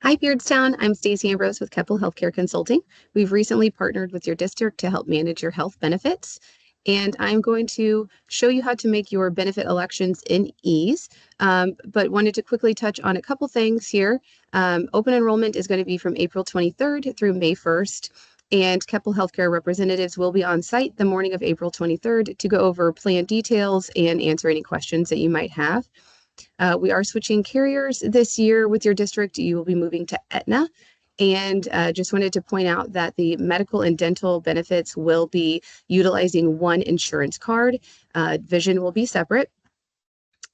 Hi, Beardstown. I'm Stacey Ambrose with Keppel Healthcare Consulting. We've recently partnered with your district to help manage your health benefits, and I'm going to show you how to make your benefit elections in ease, but wanted to quickly touch on a couple things here. Open enrollment is going to be from April 23rd through May 1st, and Keppel Healthcare representatives will be on site the morning of April 23rd to go over plan details and answer any questions that you might have. We are switching carriers this year with your district. You will be moving to Aetna. And just wanted to point out that the medical and dental benefits will be utilizing one insurance card. Vision will be separate.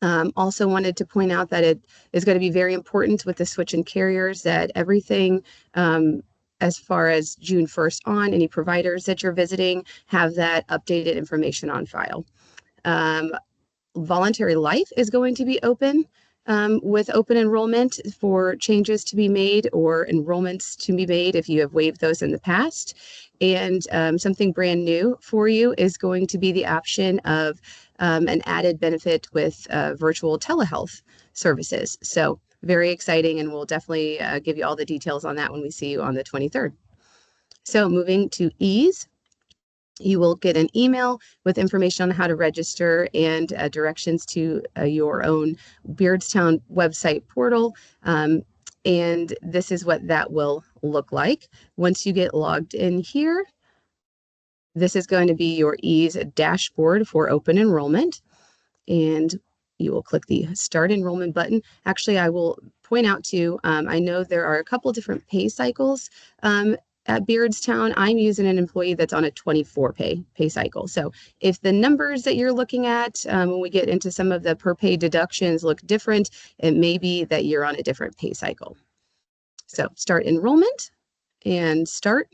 Also wanted to point out that it is going to be very important with the switch in carriers that everything as far as June 1st on, any providers that you're visiting have that updated information on file. Voluntary life is going to be open with open enrollment for changes to be made or enrollments to be made if you have waived those in the past. And something brand new for you is going to be the option of an added benefit with virtual telehealth services. So very exciting, and we'll definitely give you all the details on that when we see you on the 23rd. So moving to ease. You will get an email with information on how to register and directions to your own Beardstown website portal. And this is what that will look like. Once you get logged in here, this is going to be your ease dashboard for open enrollment. And you will click the Start Enrollment button. Actually, I will point out too, I know there are a couple different pay cycles at Beardstown. I'm using an employee that's on a 24 pay cycle. So if the numbers that you're looking at when we get into some of the per pay deductions look different, it may be that you're on a different pay cycle. So start enrollment and start.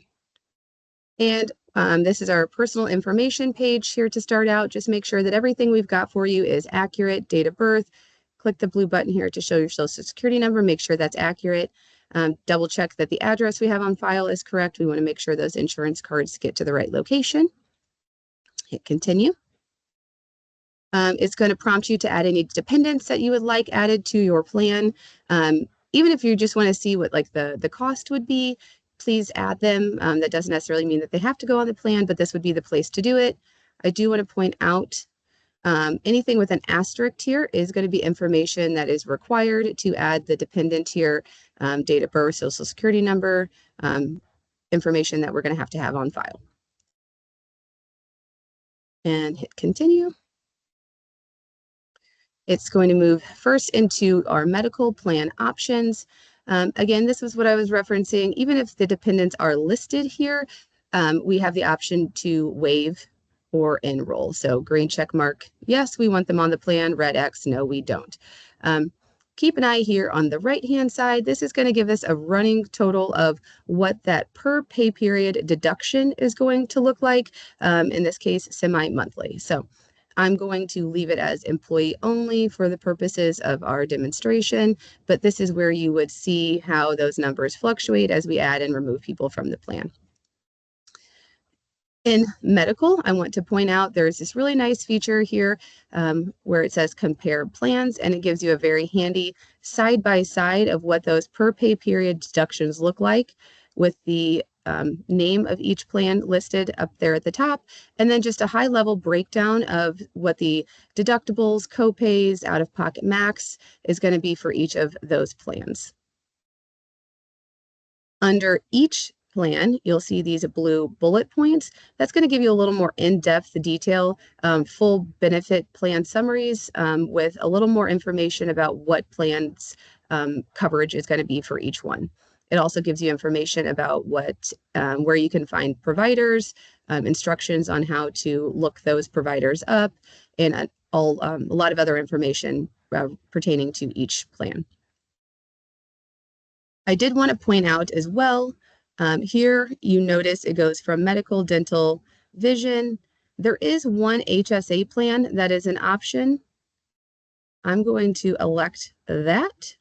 And this is our personal information page here to start out. Just make sure that everything we've got for you is accurate. Date of birth. Click the blue button here to show your social security number. Make sure that's accurate. Double check that the address we have on file is correct. We want to make sure those insurance cards get to the right location. Hit continue. It's going to prompt you to add any dependents that you would like added to your plan. Even if you just want to see what like the cost would be, please add them. That doesn't necessarily mean that they have to go on the plan, but this would be the place to do it. I do want to point out anything with an asterisk here is going to be information that is required to add the dependent here, date of birth, social security number, information that we're going to have on file. And hit continue. It's going to move first into our medical plan options. Again, this is what I was referencing. Even if the dependents are listed here, we have the option to waive or enroll. So green check mark, yes, we want them on the plan. Red X, no, we don't. Keep an eye here on the right-hand side. This is going to give us a running total of what that per pay period deduction is going to look like. In this case, semi-monthly. So I'm going to leave it as employee only for the purposes of our demonstration, but this is where you would see how those numbers fluctuate as we add and remove people from the plan. In medical, I want to point out there's this really nice feature here where it says compare plans, and it gives you a very handy side-by-side of what those per pay period deductions look like with the name of each plan listed up there at the top, and then just a high-level breakdown of what the deductibles, co-pays, out-of-pocket max is going to be for each of those plans. Under each plan, you'll see these blue bullet points. That's going to give you a little more in-depth detail, full benefit plan summaries with a little more information about what plans coverage is going to be for each one. It also gives you information about what where you can find providers, instructions on how to look those providers up, and a lot of other information pertaining to each plan. I did want to point out as well, here you notice it goes from medical, dental, vision. There is one HSA plan that is an option. I'm going to elect that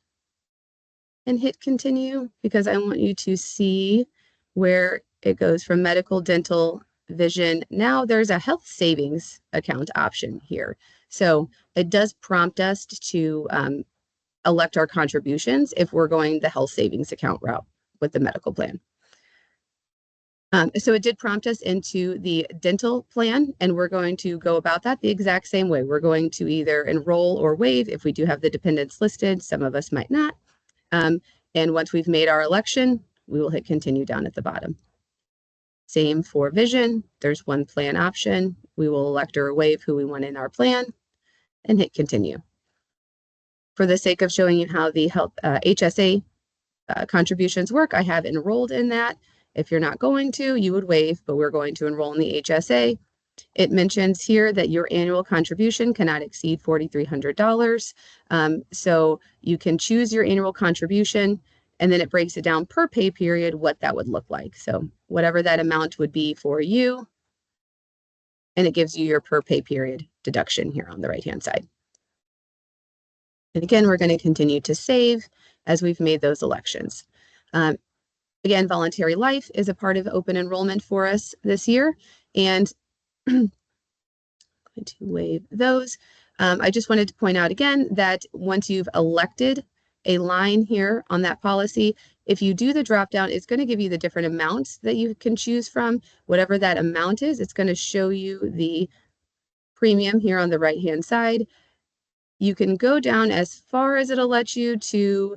and hit continue because I want you to see where it goes from medical, dental, vision. Now there's a health savings account option here. So it does prompt us to elect our contributions if we're going the health savings account route with the medical plan. So it did prompt us into the dental plan, and we're going to go about that the exact same way. We're going to either enroll or waive if we do have the dependents listed. Some of us might not. And once we've made our election, we will hit continue down at the bottom. Same for vision. There's one plan option. We will elect or waive who we want in our plan and hit continue. For the sake of showing you how the health HSA contributions work, I have enrolled in that. If you're not going to, you would waive, but we're going to enroll in the HSA. It mentions here that your annual contribution cannot exceed $4,300. So you can choose your annual contribution, and then it breaks it down per pay period what that would look like. So whatever that amount would be for you, and it gives you your per pay period deduction here on the right-hand side. And again, we're going to continue to save as we've made those elections. Again, voluntary life is a part of open enrollment for us this year, and I'm going to waive those. I just wanted to point out again that once you've elected a line here on that policy, if you do the drop down, it's going to give you the different amounts that you can choose from. Whatever that amount is, it's going to show you the premium here on the right-hand side. You can go down as far as it'll let you to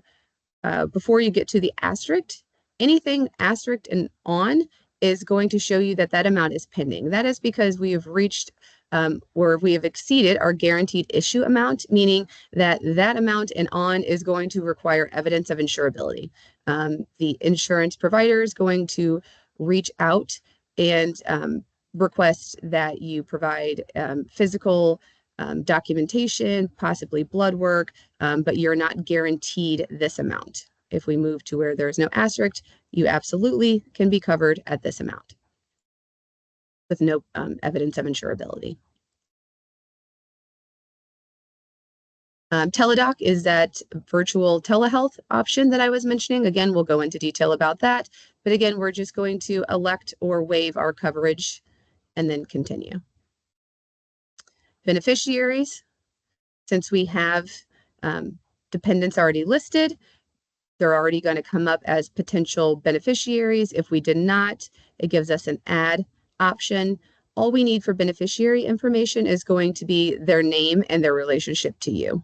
before you get to the asterisk. Anything asterisk and on is going to show you that that amount is pending. That is because we have reached or we have exceeded our guaranteed issue amount, meaning that that amount and on is going to require evidence of insurability. The insurance provider is going to reach out and request that you provide physical documentation, possibly blood work, but you're not guaranteed this amount. If we move to where there's no asterisk, you absolutely can be covered at this amount with no evidence of insurability. Teledoc is that virtual telehealth option that I was mentioning. Again, we'll go into detail about that. But again, we're just going to elect or waive our coverage and then continue. Beneficiaries, since we have dependents already listed, they're already going to come up as potential beneficiaries. If we did not, it gives us an add option. All we need for beneficiary information is going to be their name and their relationship to you.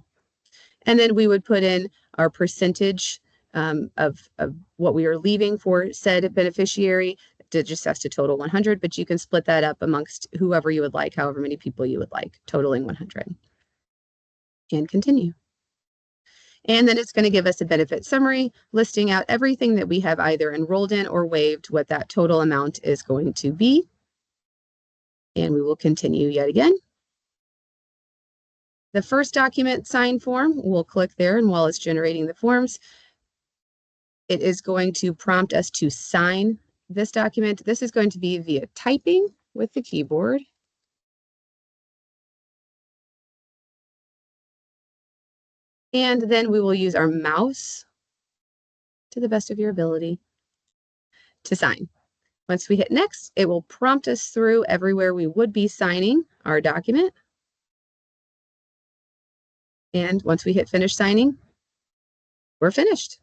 And then we would put in our percentage of what we are leaving for said beneficiary. It just has to total 100, but you can split that up amongst whoever you would like, however many people you would like, totaling 100. And continue. And then it's going to give us a benefit summary listing out everything that we have either enrolled in or waived, what that total amount is going to be. And we will continue yet again. The first document sign form, we'll click there, and while it's generating the forms, it is going to prompt us to sign this document. This is going to be via typing with the keyboard. And then we will use our mouse to the best of your ability to sign. Once we hit next, it will prompt us through everywhere we would be signing our document. And once we hit finish signing, we're finished.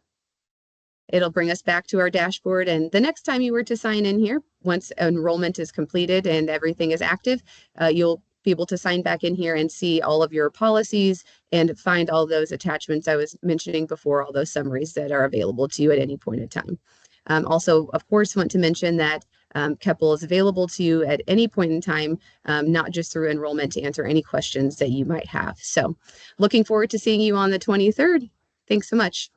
It'll bring us back to our dashboard. And the next time you were to sign in here, once enrollment is completed and everything is active, you'll be able to sign back in here and see all of your policies and find all those attachments I was mentioning before, all those summaries that are available to you at any point in time. Also, of course, want to mention that Keppel is available to you at any point in time, not just through enrollment, to answer any questions that you might have. So looking forward to seeing you on the 23rd. Thanks so much.